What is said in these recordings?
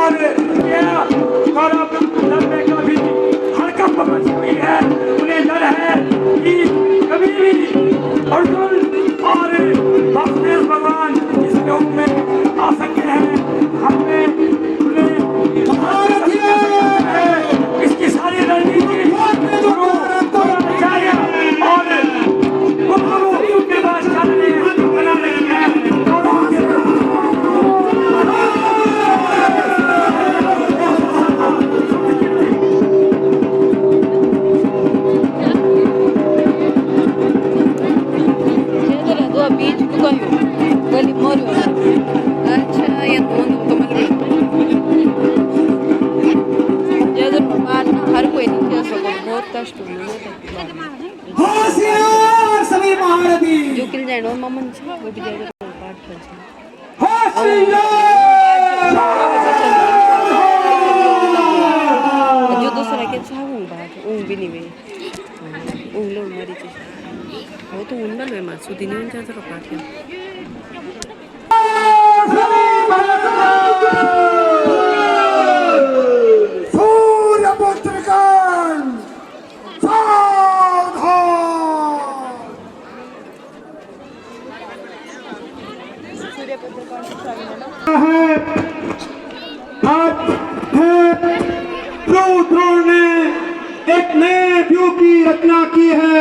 और गौरव दल में कभी हड़कंप मची हुई है। उन्हें डर है कि कभी भी अर्जुन और वासुदेव भगवान इस योग में आ सकते हैं। हमने उन्हें इसकी सारी रणनीति गुरु द्रोणाचार्य और गुरु के पास चलने बना रही है। होशियार सभी महारथी जो किल जाए और ममन छा वो भी जाएगा पाठ कर छा जो दूसरा के छा हूं बात ऊं भी नहीं वे ऊं लो मरी थी वो तो उन बन में मासू दिन में जा जरा पाठ कर द्रोण ने एक नए व्यू की रचना की है।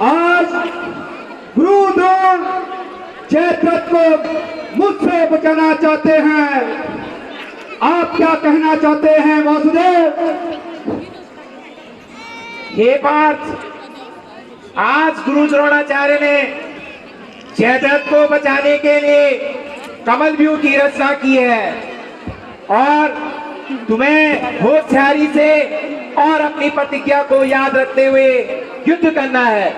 आज गुरु द्रोण जयद्रथ को मुझसे बचाना चाहते हैं। आप क्या कहना चाहते हैं वासुदेव? हे पार्थ, आज गुरु द्रोणाचार्य ने जयद्रथ को बचाने के लिए कमल व्यू की रचना की है और तुम्हें होशियारी से और अपनी प्रतिज्ञा को याद रखते हुए युद्ध करना है।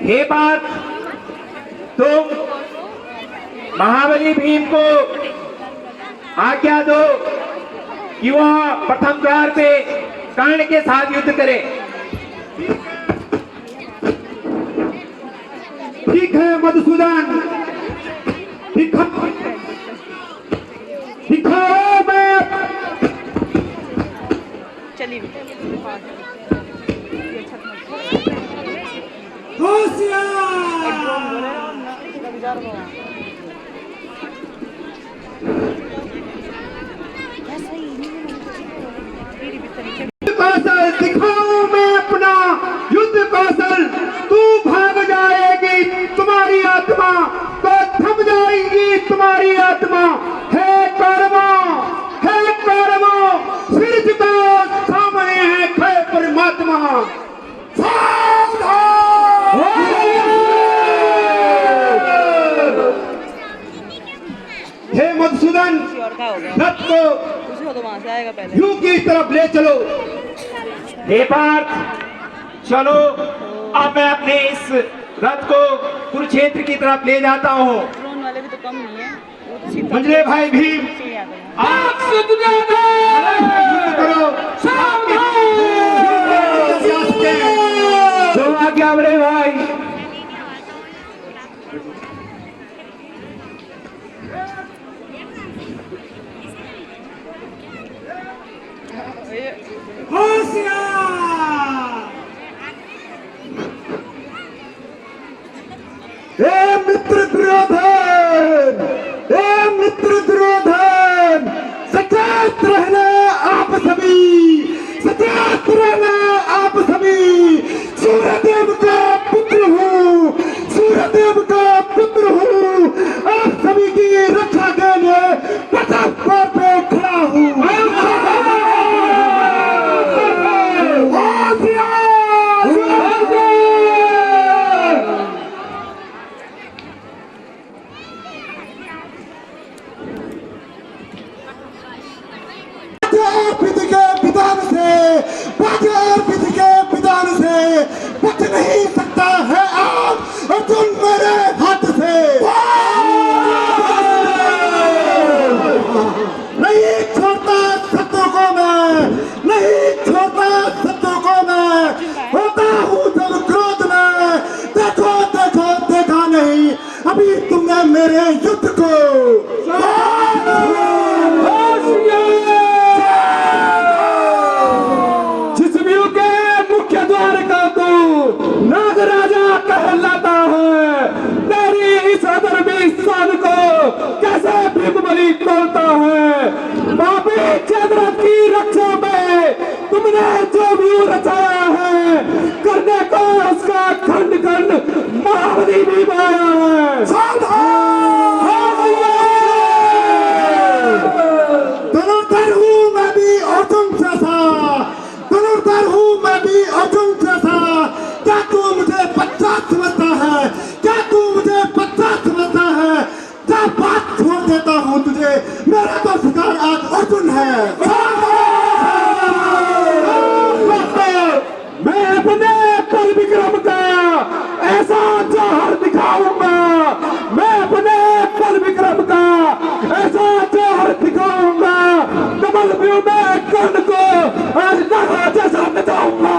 हे पार्थ, तुम महाबली भीम को आज्ञा दो कि वह प्रथम द्वार पे कर्ण के साथ युद्ध करे। ठीक है मधुसूदन, दिखाओ मैं चलिए कौशल दिखाऊं मैं अपना युद्ध कौशल। तू भाग जाएगी तुम्हारी आत्मा तो थम जाएगी तुम्हारी आत्मा। हे कर्मो सिर झुकाओ, सामने है खड़े परमात्मा। हे मधुसूदन, रथ को व्यू की तरफ ले चलो। हे पार्थ, चलो अब मैं अपने इस रथ को कुरुक्षेत्र की तरफ ले जाता हूँ। वाले भी तो कम नहीं है, वो तो सीधा मंझले भाई भीम, आप करो जो आज्ञा बड़े भाई। मित्र दुर्योधन, सचेत रहना आप सभी, सचेत रहना आप सभी। सूर्यदेव का पुत्र हूँ, सूर्यदेव का पुत्र हूँ। आप सभी की रक्षा के लिए प्रताप पे खड़ा हूँ। बच नहीं सकता है आज अर्जुन मेरे हाथ से। नहीं छोड़ता शत्रु को मैं, नहीं हमने जो भी रचाया है करने को उसका खंड खंड महाबली भी बनाया है। धनुर्धर हूँ मैं भी अर्जुन जैसा, धनुर्धर हूँ मैं भी अर्जुन जैसा। क्या तू मुझे बच्चा समझता है? क्या तू मुझे बच्चा समझता है? क्या बात छोड़ देता हूँ तुझे, मेरा तो शिकार आज अर्जुन है। मैं अपने बल विक्रम का ऐसा जौहर दिखाऊंगा, मैं अपने बल विक्रम का ऐसा जौहर दिखाऊंगा, कमल व्यू में कर्ण को आज नागा जैसा नचाऊंगा।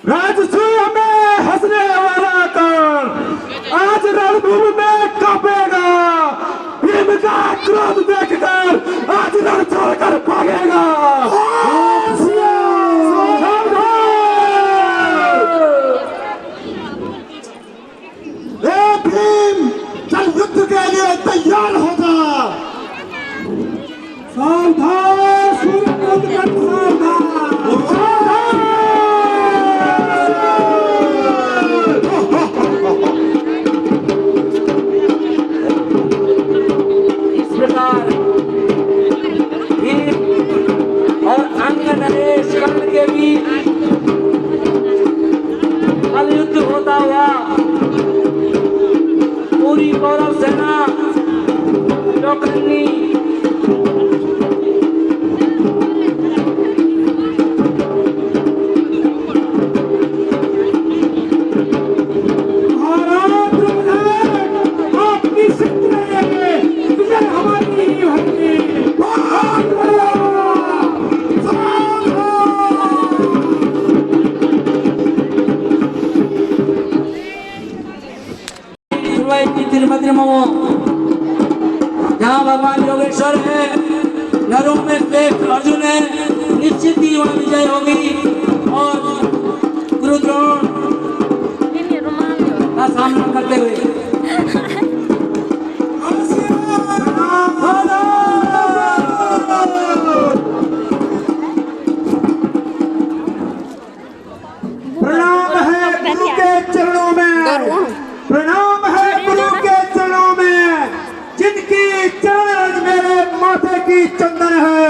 राजसूय में हंसने वाला कौन आज रणभूमि में कांपेगा? भीम का क्रोध देखकर आज रण छोड़कर भागेगा। ए भीम, चल युद्ध के लिए तैयार हो जा। सावधान, सूर्यपुत्र सावधान। और अंग नरेश कर्ण के बीच युद्ध होता हुआ पूरी कौरव सेना चौकन्नी जहाँ भगवान योगेश्वर है, नरों में श्रेष्ठ अर्जुन है, निश्चित ही वहाँ विजय होगी और गुरु द्रोण का सामना करते हुए प्रणाम है गुरु के चरणों में, प्रणाम है गुरु के चरणों में। जिनकी चरण रज मेरे माथे की चंदन है,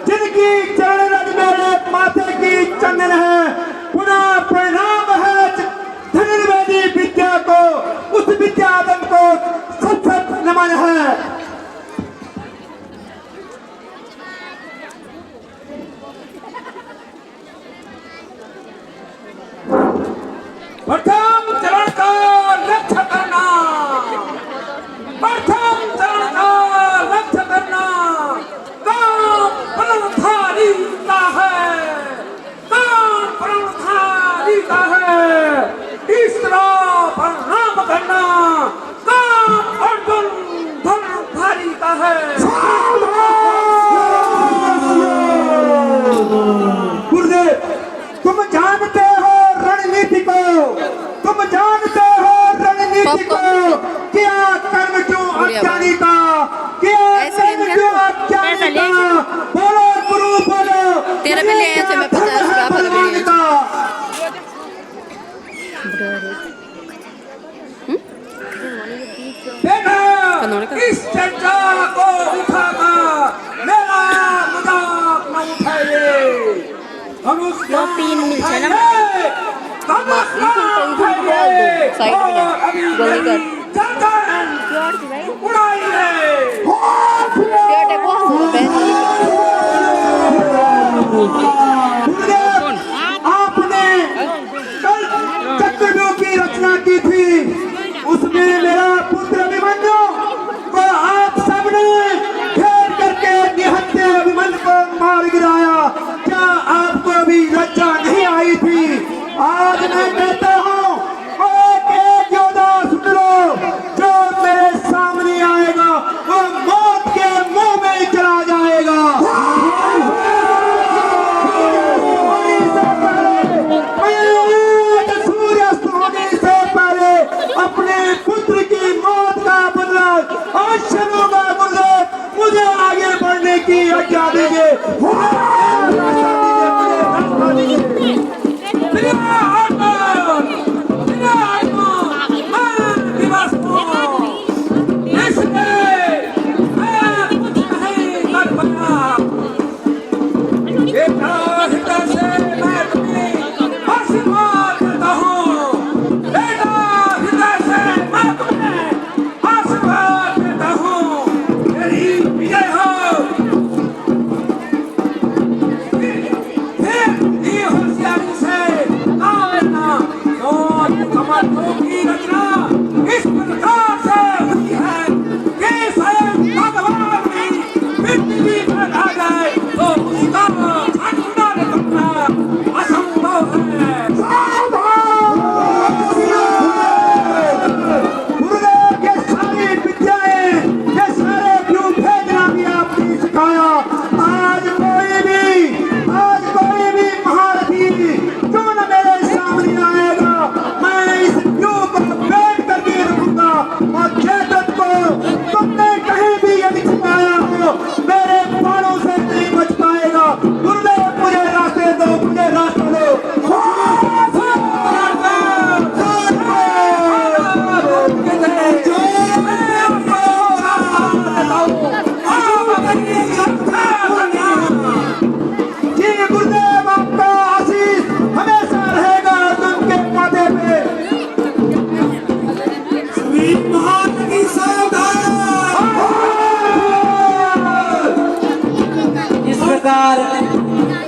जिनकी चरण रज मेरे माथे की चंदन है। पुनः प्रणाम है धनुर्वेदी विद्या को, उस विद्याधन को सत सत नमन है। प्रथम चरण का लक्ष्य करना, प्रथम चरण का लक्ष्य करना काम प्रणधारी का है, काम प्रणधारी का है। इस तरह प्रणाम करना काम अर्जुन धनुर्धारी का है। गुरुदेव, तुम जानते हो रणनीति को, तुम जानते हो रणनीति को। क्या कर्म क्यों अज्ञानी का, क्या कर्म क्यों अज्ञानी का। बोलो गुरु बोलो, तेरा भी ले ऐसे में 50 रुपया भर भगवान का। देखो इस चर्चा को उठाकर मेरा तो 3 मिल छे ना साइड में गोली कर क्योर थी भाई क्योर टे बहुत आपने कल चक्रव्यूह की रचना की थी, उसमें मेरा पुत्र अभिमन्यु को आप सबने घेर करके निहत्थे अभिमन्यु को मार गिराया। क्या आपको अभी लज्जा नहीं आई थी? आज मैं कहता हूँ एक योद्धा सुन लो, जो मेरे सामने आएगा वो मौत के मुंह में चला जाएगा। सूर्यास्त होने से पहले अपने पुत्र की मौत का बदला अवश्य लूंगा। मुझे आगे बढ़ने की आज्ञा दीजिए।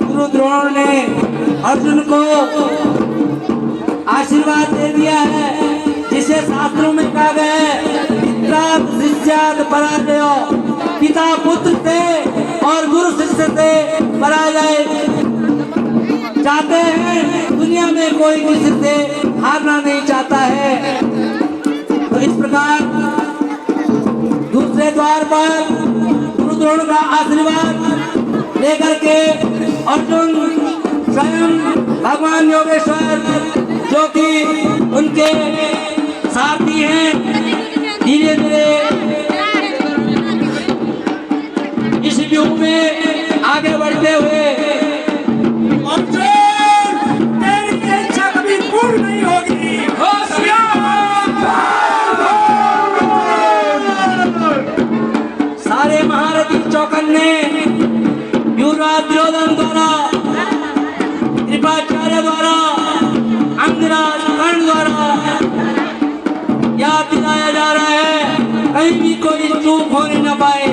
गुरु द्रोण ने अर्जुन को आशीर्वाद दे दिया है, जिसे शास्त्रों में कहा गया है शिष्याद पराजय, पिता पुत्र से और गुरु शिष्य से पराजय चाहते हैं। दुनिया में कोई किसी से हारना नहीं चाहता है। तो इस प्रकार दूसरे द्वार पर गुरु द्रोण का आशीर्वाद लेकर के अर्जुन स्वयं भगवान योगेश्वर जो कि उनके साथी हैं, धीरे धीरे इस युग में आगे बढ़ते हुए तेरी इच्छा कभी पूर्ण नहीं होगी। सारे महारथी चौकन्ने युवराज दुर्योधन द्वारा, कृपाचार्य द्वारा, अंगराज कर्ण द्वारा याद दिलाया जा रहा है, कहीं भी कोई चूक होने न पाए।